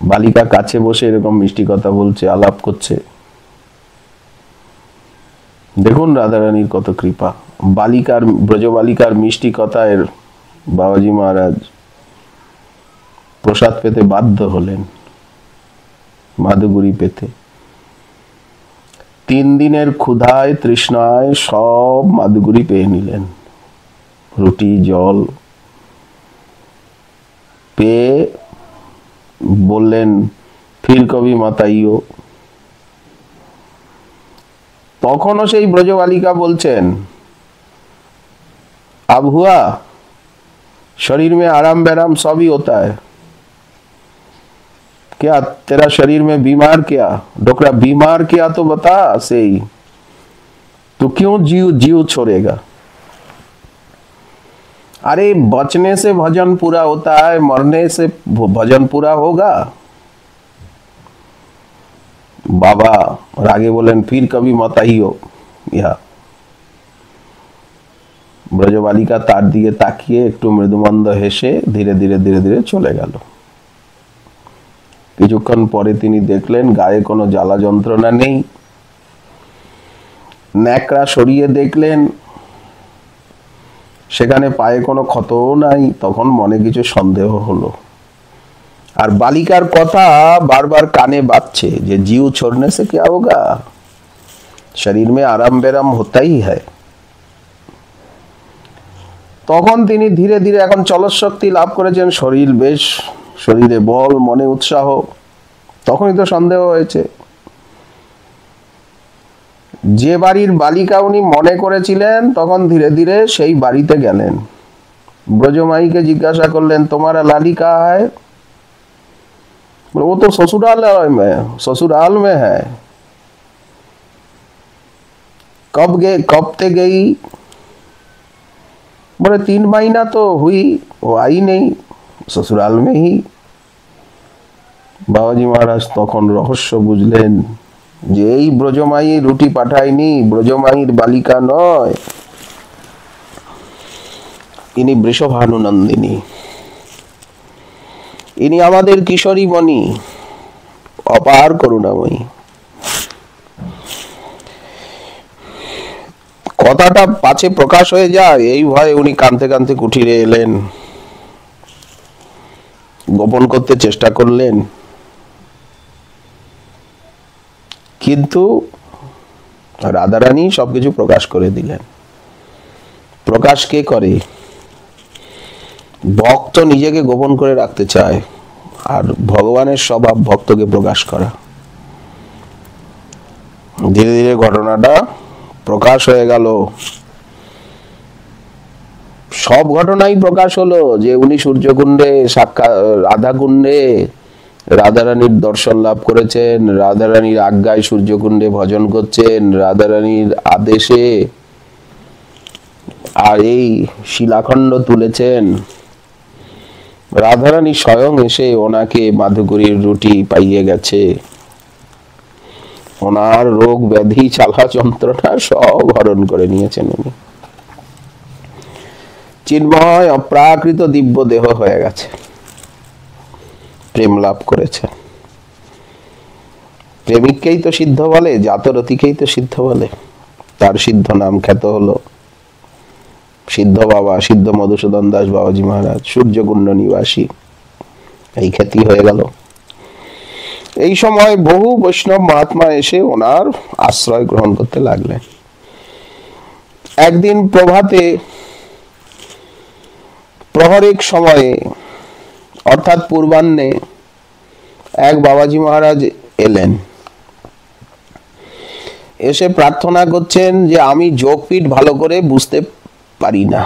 बालिका काছে বসে এরকম মিষ্টি কথা বলছে, আলাপ করছে। দেখুন রাধারানীর কত কৃপা। বালিকার, ব্রজবালিকার মিষ্টি কথায় বাবাজি মহারাজ প্রসাদ পেতে বাধ্য হলেন, মাধুগুরি পেতে। 3 দিনের ক্ষুধায় তৃষ্ণায় সব মাধুগুরি পেয়ে নিলেন, রুটি জল পেয়ে বললেন, ফির কবি মত আইও। তখনও সেই ব্রজবালিকা বলছেন, अब हुआ, शरीर में आराम बैराम सभी होता है, क्या तेरा शरीर में बीमार क्या, डोकरा बीमार क्या तो बता सही, तू क्यों जीव छोड़ेगा। अरे बचने से भजन पूरा होता है, मरने से भजन पूरा होगा। बाबा रागे बोलेन, फिर कभी मत आइयो यहाँ। ব্রজবালিকা তার দিকে তাকিয়ে একটু মৃদুমন্দ হেসে ধীরে ধীরে ধীরে ধীরে চলে গেল। কিছুক্ষণ পরে তিনি দেখলেন গায়ে কোনো জ্বালা যন্ত্রণা নেই। ন্যাকড়া সরিয়ে দেখলেন সেখানে পায়ে কোনো ক্ষতও নাই। তখন মনে কিছু সন্দেহ হলো। আর বালিকার কথা বারবার কানে বাজছে যে जीव छोड़ने से क्या होगा, शरीर में आराम बेराम होता ही है। তখন তিনি ধীরে ধীরে এখন চলশক্তি লাভ করেছেন, শরীর বেশ, শরীরে বল, মনে উৎসাহ। তখনই তো সন্দেহ হয়েছে। যে বাড়ির বালিকা উনি মনে করেছিলেন, তখন ধীরে ধীরে সেই বাড়িতে গেলেন। ব্রজমাইকে জিজ্ঞাসা করলেন, তোমারা लाली कहाँ है। वो तो ससुराल में है। कब ते गई। बोले 3 महीना तो हुई, वो आई नहीं, ससुराल में ही। बाबाजी महाराज तखन रहस्य बुझलेन যে এই ব্রজমায়ী রুটি পাঠায়নি, ব্রজমায়ীর বালিকা নয়, ইনি বৃষভানুনন্দিনী, ইনি আমাদের কিশোরী মণি, অপার করুণাময়ী। কথাটা পাছে প্রকাশ হয়ে যায় এই ভয়ে উনি কাঁদতে কাঁদতে কুঠিরে এলেন, গোপন করতে চেষ্টা করলেন, কিন্তু রাধারানী সবকিছু প্রকাশ করে দিলেন। প্রকাশ কে করে? ভক্ত নিজেকে গোপন করে রাখতে চায়, আর ভগবানের স্বভাব ভক্তকে প্রকাশ করা। ধীরে ধীরে ঘটনাটা প্রকাশ হয়ে গেল। সব ঘটনাই প্রকাশ হলো যে উনি সূর্যকুণ্ডে সাক্ষাৎ, রাধাকুণ্ডে রাধারানীর দর্শন লাভ করেছেন, রাধারানীর আজ্ঞায় সূর্যকুণ্ডে ভজন করছেন, রাধারানীর আদেশে, আর এই শিলাখণ্ড তুলেছেন। রাধারানী স্বয়ং এসে ওনাকে মাধুকরীর রুটি পাইয়ে গেছে, ওনার রোগ ব্যাধি চালা যন্ত্রণা সব হরণ করে নিয়েছেন। উনি চিন্ময় অপ্রাকৃত দিব্য দেহ হয়ে গেছে, প্রেম লাভ করেছেন। প্রেমিককেই তো সিদ্ধ বলে, জাতরতিকেই তো সিদ্ধ বলে। তার সিদ্ধ নাম খ্যাত হলো সিদ্ধ বাবা, সিদ্ধ মধুসূদন দাস বাবাজি মহারাজ, সূর্যকুণ্ড নিবাসী, এই খ্যাতি হয়ে গেল। এই সময় বহু বৈষ্ণব মহাত্মা এসে ওনার আশ্রয় গ্রহণ করতে লাগলেন। একদিন প্রভাতে প্রহরিক সময়ে অর্থাৎ পূর্বাহ্নে এক বাবাজি মহারাজ এলেন, এসে প্রার্থনা করছেন যে আমি যোগপীঠ ভালো করে বুঝতে পারি না,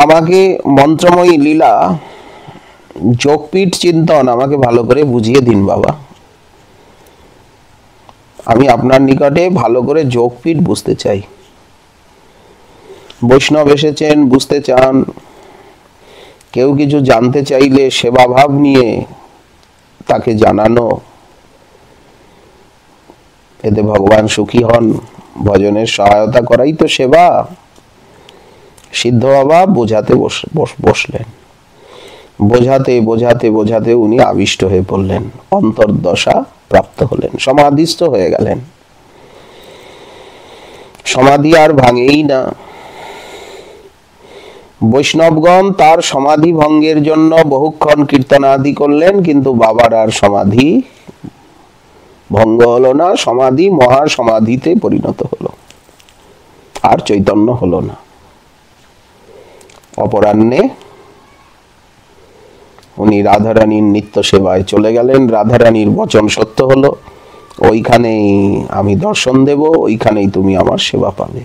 আমাকে মন্ত্রময়ী লীলা যোগপীঠ চিন্তন আমাকে ভালো করে বুঝিয়ে দিন বাবা। আমি আপনার নিকটে ভালো করে যোগপীঠ বুঝতে চাই। বৈষ্ণব এসেছেন, বুঝতে চান, কেউ কিছু জানতে চাইলে সেবাভাব নিয়ে তাকে জানানো, এতে ভগবান সুখী হন। ভজনের সহায়তা করাই তো সেবা। সিদ্ধ বাবা বোঝাতে বসলেন। বোঝাতে বোঝাতে বোঝাতে উনি আবিষ্ট হয়ে পড়লেন, অন্তর্দশা প্রাপ্ত হলেন, সমাধিস্থ হয়ে গেলেন। সমাধি আর ভাঙেই না। বৈষ্ণবগণ তার সমাধি ভঙ্গের জন্য বহুক্ষণ কীর্তনাদি করলেন, কিন্তু বাবার আর সমাধি ভঙ্গ হলো না। সমাধি মহা সমাধিতে পরিণত হলো, আর চৈতন্য হলো না। অপরাহ্নে উনি রাধারানীর নিত্য সেবায় চলে গেলেন। রাধারানীর বচন সত্য হলো, ওইখানেই আমি দর্শন দেব, ওইখানেই তুমি আমার সেবা পাবে।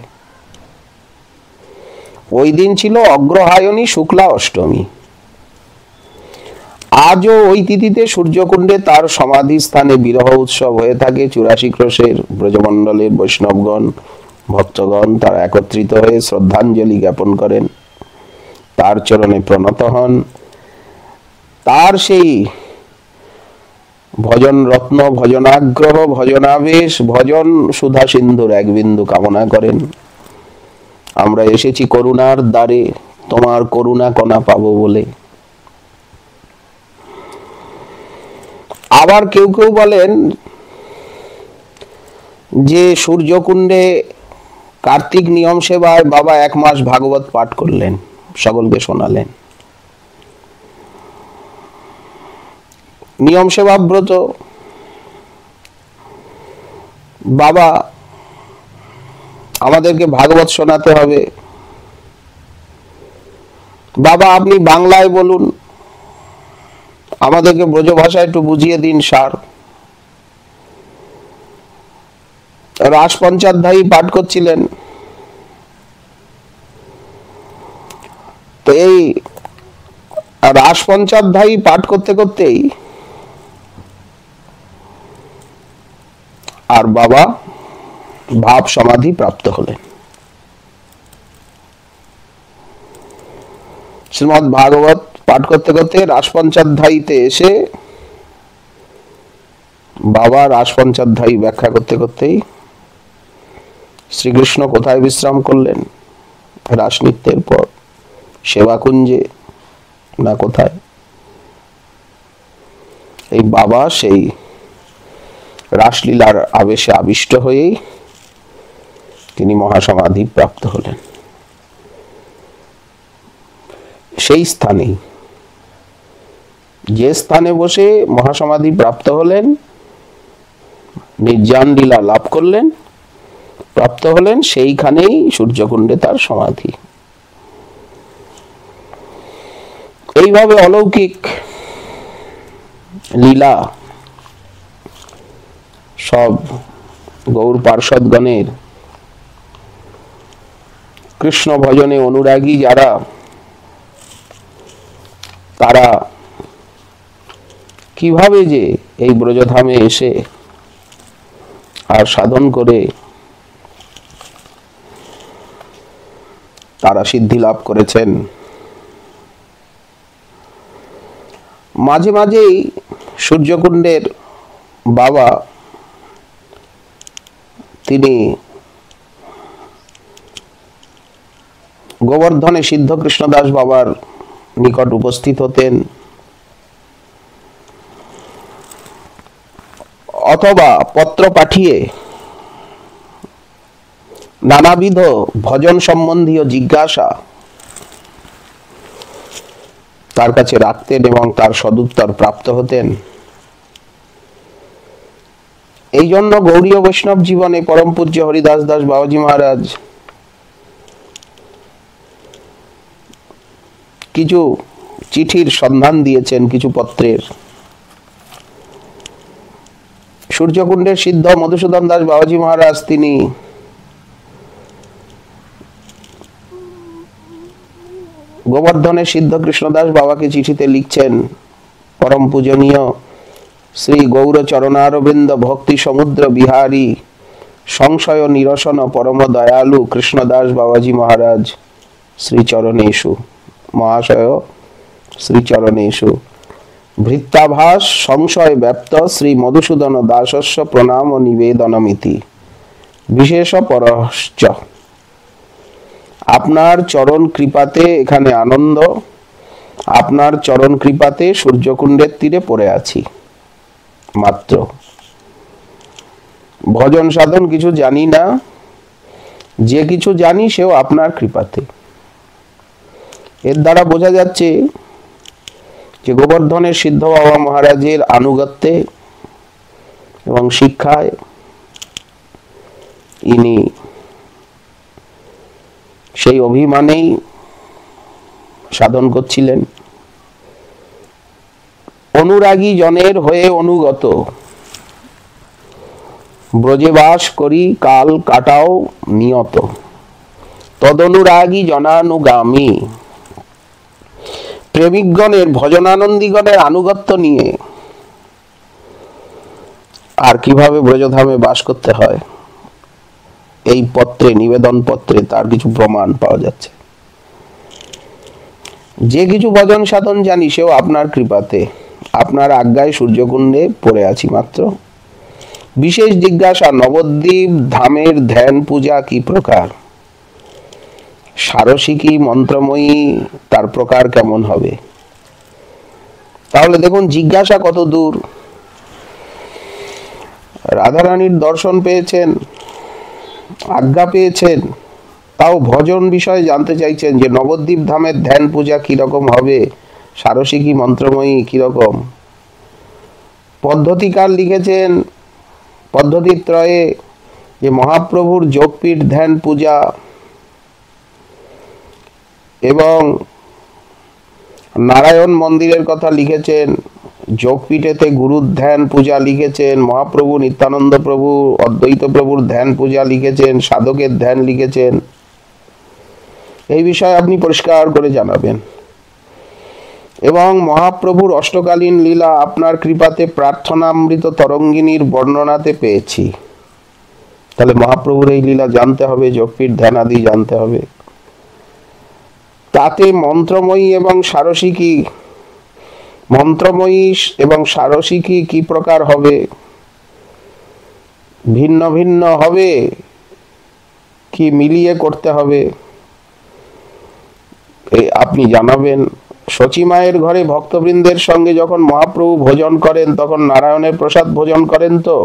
ওই দিন ছিল অগ্রহায়ণী শুক্লা অষ্টমী। আজও ওই তিথিতে সূর্যকুণ্ডে তার সমাধি স্থানে বিরহ উৎসব হয়ে থাকে। 84 ক্রোশের ব্রজমণ্ডলের বৈষ্ণবগণ, ভক্তগণ তারা একত্রিত হয়ে শ্রদ্ধাঞ্জলি জ্ঞাপন করেন, তার চরণে প্রণত হন, তার সেই ভজন রত্ন, ভজনাগ্রহ, ভজনাবেশ, ভজন সুধা সিন্ধুর এক বিন্দু কামনা করেন। আমরা এসেছি করুণার দ্বারে, তোমার করুণা কণা পাবো বলে। আবার কেউ কেউ বলেন যে সূর্যকুণ্ডে কার্তিক নিয়ম সেবায় বাবা 1 মাস ভাগবত পাঠ করলেন, সকলকে শোনালেন। নিয়ম সেবা ব্রত, বাবা আমাদেরকে ভাগবত শোনাতে হবে, বাবা আপনি বাংলায় বলুন, আমাদেরকে ব্রজ ভাষায় একটু বুঝিয়ে দিন সার। রাস পঞ্চাধ্যায়ী পাঠ করছিলেন, তো এই রাস পঞ্চাধ্যায়ী পাঠ করতে করতেই আর বাবা ভাব সমাধি প্রাপ্ত হলেন। শ্রীমদ্ ভাগবত পাঠ করতে করতে রাস পঞ্চাধ্যায়ীতে এসে বাবা রাস পঞ্চাধ্যায়ী ব্যাখ্যা করতে করতেই শ্রীকৃষ্ণ কোথায় বিশ্রাম করলেন, রাসনৃত্যের পর সেবাকুঞ্জে না কোথায় এই বাবা সেই রাসলীলার আবেশে আবিষ্ট হয়েই তিনি মহাসমাধি প্রাপ্ত হলেন। সেই স্থানেই, যে স্থানে বসে মহাসমাধি প্রাপ্ত হলেন, নির্জান লীলা লাভ করলেন, প্রাপ্ত হলেন, সেইখানেই সূর্যকুণ্ডে তার সমাধি। এইভাবে অলৌকিক লীলা সব গৌর পার্ষদগণের, কৃষ্ণ ভজনে অনুরাগী যারা, তারা কিভাবে যে এই ব্রজধামে এসে আর সাধন করে তারা সিদ্ধি লাভ করেছেন। মাঝে মাঝেই সূর্যকুণ্ডের বাবা তিনি গোবর্ধনে সিদ্ধ কৃষ্ণদাস বাবার নিকট উপস্থিত হতেন, অথবা পত্র পাঠিয়ে নানাবিধ ভজন সম্বন্ধীয় জিজ্ঞাসা তার কাছে রাখতেন এবং তার সদুত্তর প্রাপ্ত হতেন। এই জন্য গৌড়ীয় বৈষ্ণব জীবনে পরম পূজ্য হরিদাস দাস বাবাজি মহারাজ কিছু চিঠির সন্ধান দিয়েছেন, কিছু পত্রের। সূর্যকুণ্ডের সিদ্ধ মধুসূদন দাস বাবাজি মহারাজ তিনি গোবর্ধনের সিদ্ধ কৃষ্ণদাস বাবাকে চিঠিতে লিখছেন, পরম পূজনীয় শ্রী গৌর চরণারবিন্দ ভক্তি সমুদ্র বিহারী সংশয় নিরসন পরম দয়ালু কৃষ্ণদাস বাবাজি মহারাজ শ্রীচরণেষু মহাশয় শ্রীচরণেষু ভৃত্যাভাস সংশয় ব্যাপ্ত শ্রী মধুসূদন দাসস্য প্রণাম নিবেদনমিতি বিশেষ পরশ্চ। আপনার চরণ কৃপাতে এখানে আনন্দ, আপনার চরণ কৃপাতে সূর্যকুণ্ডের তীরে পড়ে আছি মাত্র। ভজন সাধন কিছু জানি না, যে কিছু জানি সেও আপনার কৃপাতে। এর দ্বারা বোঝা যাচ্ছে যে গোবর্ধনের সিদ্ধ বাবা মহারাজের আনুগত্যে এবং শিক্ষায় ইনি সেই অভিমানেই সাধন করছিলেন। অনুরাগী জনের হয়ে অনুগত, ব্রজে বাস করি কাল কাটাও নিয়ত, তদনুরাগী জনানুগামী। প্রেমিকগণের ভজনানন্দীগণের আনুগত্য নিয়ে আর কিভাবে ব্রজধামে বাস করতে হয়, এই পত্রে, নিবেদন পত্রে তার কিছু প্রমাণ পাওয়া যাচ্ছে। যে কিছু ভজন সাধন জানি সেও আপনার কৃপাতে, আপনার আজ্ঞায় সূর্যকুণ্ডে পড়ে আছি মাত্র। বিশেষ জিজ্ঞাসা, নবদ্বীপ ধামের ধ্যান পূজা কি প্রকার? সারসিকী মন্ত্রময়ী তার প্রকার কেমন হবে? তাহলে দেখুন জিজ্ঞাসা কত দূর। রাধারানীর দর্শন পেয়েছেন, আজ্ঞা পেয়েছেন, তাও ভজন বিষয়ে জানতে চাইছেন যে নবদ্বীপ ধামের ধ্যান পূজা কিরকম হবে, সারসিকী মন্ত্রময়ী কিরকম। পদ্ধতিকার লিখেছেন পদ্ধতিত্রয়ে যে মহাপ্রভুর যোগপীঠ ধ্যান পূজা এবং নারায়ণ মন্দিরের কথা লিখেছেন, যোগপীঠেতে গুরুর ধ্যান পূজা লিখেছেন, মহাপ্রভু নিত্যানন্দ প্রভু অদ্বৈত প্রভুর ধ্যান পূজা লিখেছেন, সাধকের ধ্যান লিখেছেন। এই বিষয়ে আপনি পরিষ্কার করে জানাবেন। এবং মহাপ্রভুর অষ্টকালীন লীলা আপনার কৃপাতে প্রার্থনামৃত তরঙ্গিনীর বর্ণনাতে পেয়েছি। তাহলে মহাপ্রভুর এই লীলা জানতে হবে, যোগপীঠ ধ্যান আদি জানতে হবে। তাতে মন্ত্রময়ী এবং সারসিকী, মন্ত্রময়ী এবং সারসিকী কি প্রকার হবে, ভিন্ন ভিন্ন হবে কি মিলিয়ে করতে হবে, আপনি জানাবেন। সচী মায়ের ঘরে ভক্তবৃন্দের সঙ্গে যখন মহাপ্রভু ভোজন করেন তখন নারায়ণের প্রসাদ ভোজন করেন তো,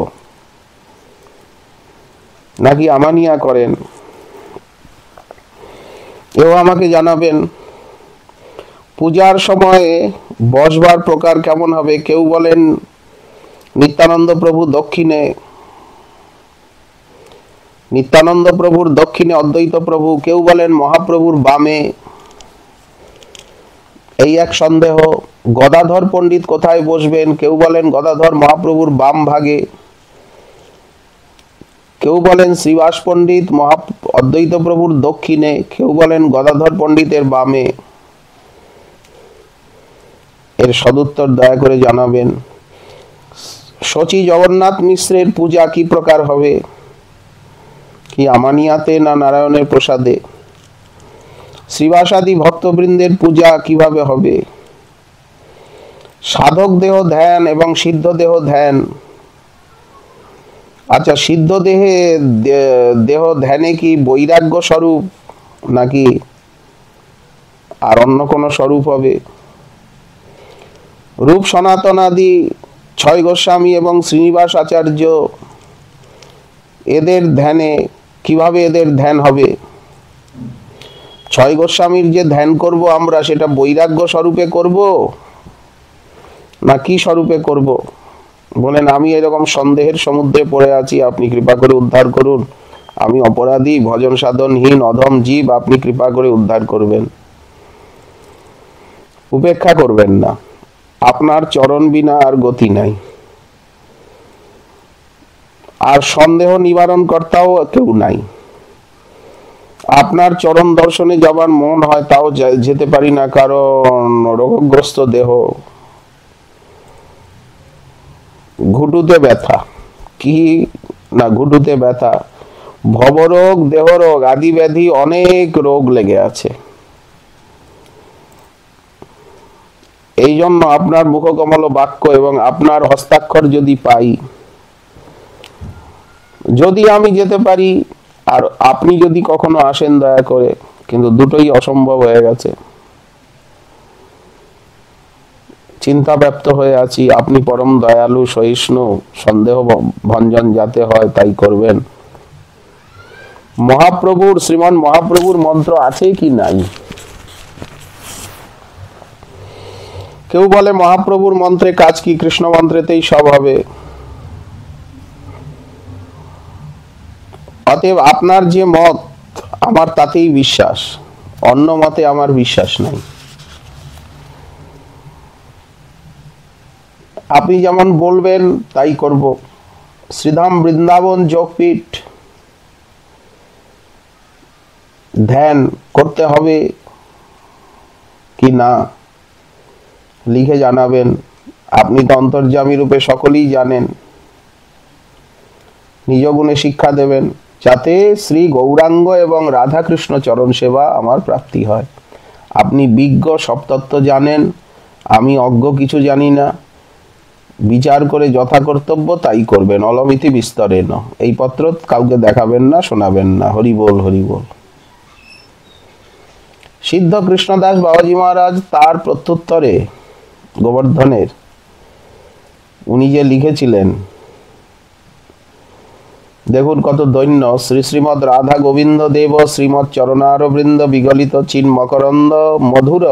নাকি আমানিয়া করেন? এও আমাকে জানাবেন। পূজার সময়ে বসবার প্রকার কেমন হবে? কেউ বলেন নিত্যানন্দ প্রভু দক্ষিণে, নিত্যানন্দ প্রভুর দক্ষিণে অদ্বৈত প্রভু, কেউ বলেন মহাপ্রভুর বামে। এই এক সন্দেহ। গদাধর পণ্ডিত কোথায় বসবেন? কেউ বলেন গদাধর মহাপ্রভুর বাম ভাগে, কেউ বলেন শ্রীবাস পণ্ডিত অদ্বৈত প্রভুর দক্ষিণে, কেউ বলেন গদাধর পণ্ডিতের বামে। এর সদুত্তর দয়া করে জানাবেন। শচী জগন্নাথ মিশ্রের পূজা কি প্রকার হবে? কি আমানিয়াতে না নারায়ণের প্রসাদে? শ্রীবাসাদি ভক্তবৃন্দের পূজা কিভাবে হবে? সাধক দেহ ধ্যান এবং সিদ্ধ দেহ ধ্যান। আচ্ছা, সিদ্ধ দেহ ধ্যানে কি বৈরাগ্য স্বরূপ নাকি আর অন্য কোন স্বরূপ হবে? রূপ সনাতনাদি ছয় গোস্বামী এবং শ্রীনিবাস আচার্য, এদের ধ্যানে কিভাবে এদের ধ্যান হবে? ছয় গোস্বামীর যে ধ্যান করব আমরা, সেটা বৈরাগ্য স্বরূপে করব না কি স্বরূপে করব? বলেন আমি এরকম সন্দেহের সমুদ্রে পড়ে আছি, আপনি কৃপা করে উদ্ধার করুন। আমি অপরাধী, ভজন সাধনহীন অধম জীব, আপনি কৃপা করে উদ্ধার করবেন। উপেক্ষা করবেন না, আপনার চরণ বিনা আর গতি নাই। আর সন্দেহ নিবারণ কর্তাও কেউ নাই। আপনার চরণ দর্শনে যাবার মন হয়, তাও যেতে পারি না, কারণ রোগগ্রস্ত দেহ, ঘুটুতে ব্যথা। কি না ঘুটুতে ব্যথা, ভবরোগ, দেহরোগ আদি ব্যাধি অনেক রোগ লেগে আছে। এই জন্য আপনার মুখকমল বাক্য এবং আপনার হস্তাক্ষর যদি পাই, যদি আমি যেতে পারি, আর আপনি যদি কখনো আসেন দয়া করে, কিন্তু দুটোই অসম্ভব হয়ে গেছে। চিন্তা ব্যপ্ত হয়ে আছি, আপনি পরম দয়ালু সহিষ্ণু, সন্দেহ ভঞ্জন যাতে হয় তাই করবেন। মহাপ্রভুর শ্রীমান মহাপ্রভুর মন্ত্র আছে কি নাই? কেউ বলে মহাপ্রভুর মন্ত্রে কাজ কি, কৃষ্ণ মন্ত্রেতেই সব হবে। অতএব আপনার যে মত, আমার তাতেই বিশ্বাস, অন্য মতে আমার বিশ্বাস নাই। আপনি যেমন বলবেন তাই করব। শ্রীধাম বৃন্দাবন যোগপীঠ ধ্যান করতে হবে কি না লিখে জানাবেন। আপনি তো অন্তর্যামী রূপে সকলেই জানেন। নিজ গুণে শিক্ষা দেবেন, যাতে শ্রী গৌরাঙ্গ এবং রাধাকৃষ্ণ চরণ সেবা আমার প্রাপ্তি হয়। আপনি বিজ্ঞ, সবতত্ত্ব জানেন, আমি অজ্ঞ, কিছু জানি না। বিচার করে যথা কর্তব্য তাই করবেন, অলমিতি বিস্তরেণ। এই পত্র কাউকে দেখাবেন না, শোনাবেন না। হরি বল, হরি বল। সিদ্ধ কৃষ্ণদাস বাবাজি মহারাজ তার প্রত্যুত্তরে গোবর্ধনের উনি যে লিখেছিলেন, দেখুন কত দৈন্য। শ্রী শ্রীমৎ রাধা গোবিন্দ দেব শ্রীমৎ চরণারবৃন্দ বিগলিত চিন মকরন্দ মধুর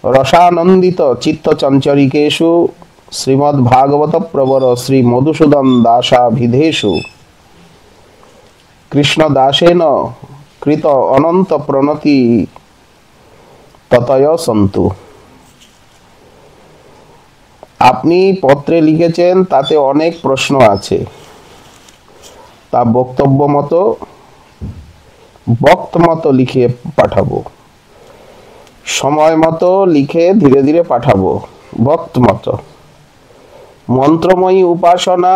রসানন্দিত চিত্ত চঞ্চরিকেষু শ্রীমৎ ভাগবত প্রবর শ্রী মধুসূদন দাসাভিধেষু কৃষ্ণ দাসেন কৃত অনন্ত প্রণতি ততয় সন্তু। আপনি পত্রে লিখেছেন, তাতে অনেক প্রশ্ন আছে, তা বক্তব্য মতো বক্ত মতো লিখে পাঠাবো, সময় মতো লিখে ধীরে ধীরে পাঠাবো, ভক্ত মতো। মন্ত্রময়ী উপাসনা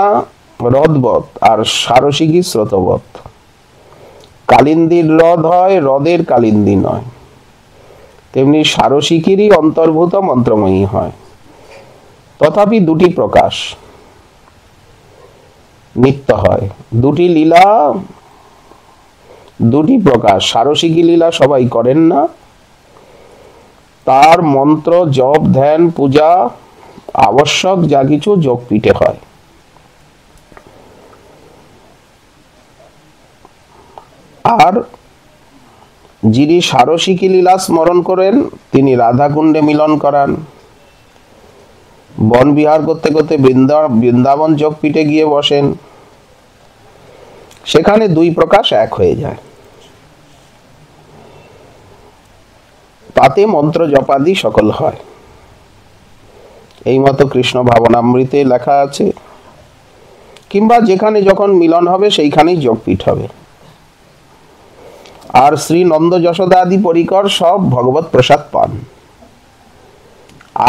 হ্রদবৎ আর সারসিকী স্রোতবৎ। কালিন্দীর হ্রদ হয়, হ্রদের কালিন্দী নয়। তেমনি সারসিকীরই অন্তর্ভূত মন্ত্রময়ী হয়। তথাপি দুটি প্রকাশ নিত্য হয়, দুটি লীলা, দুটি প্রকাশ। সারসিকী লীলা সবাই করেন না, তার মন্ত্র জপ ধ্যান পূজা আবশ্যক যা কিছু যোগপীঠে হয়। আর যিনি সারসিকী লীলা স্মরণ করেন তিনি রাধাকুণ্ডে মিলন করান। বন বিহার করতে করতে বৃন্দাবন যোগপীঠে গিয়ে বসেন, সেখানে দুই প্রকাশ এক হয়ে যায়। তাতে মন্ত্র জপাদি সকল হয়। এই মতো কৃষ্ণ ভাবনামৃতে লেখা আছে। কিংবা যেখানে যখন মিলন হবে সেইখানেই যোগপীঠ হবে। আর শ্রী নন্দ যশোদা আদি পরিকর সব ভগবত প্রসাদ পান।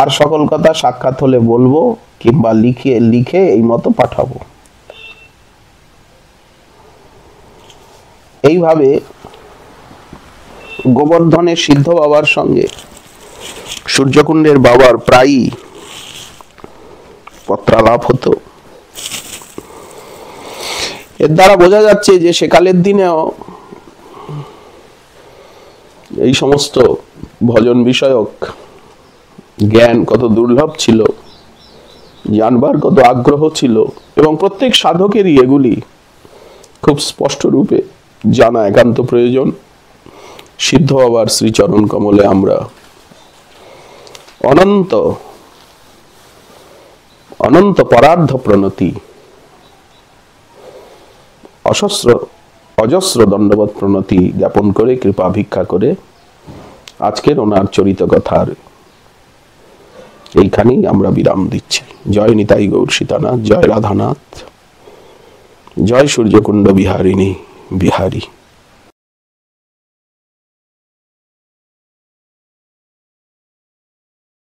আর সকল কথা সাক্ষাৎ হলে বলবো, কিংবা লিখে এই মতো পাঠাবো। এইভাবে গোবর্ধনের সিদ্ধ বাবার সঙ্গে সূর্যকুণ্ডের বাবার প্রায়ই পত্রালাপ হতো। এর দ্বারা বোঝা যাচ্ছে যে সেকালের দিনেও এই সমস্ত ভজন বিষয়ক জ্ঞান কত দুর্লভ ছিল, জানবার কত আগ্রহ ছিল, এবং প্রত্যেক সাধকেরই এগুলি খুব স্পষ্ট রূপে জানা একান্ত প্রয়োজন। সিদ্ধ বাবার শ্রীচরণ কমলে আমরা অনন্ত অনন্ত পরার্ধ প্রণতি, অজস্র দণ্ডবত প্রণতি জ্ঞাপন করে, কৃপা ভিক্ষা করে আজকের ওনার চরিত কথার এইখানেই আমরা বিরাম দিচ্ছি। জয় নিতাই গৌর সীতানাথ, জয় রাধানাথ, জয় সূর্যকুণ্ড বিহারিণী বিহারী।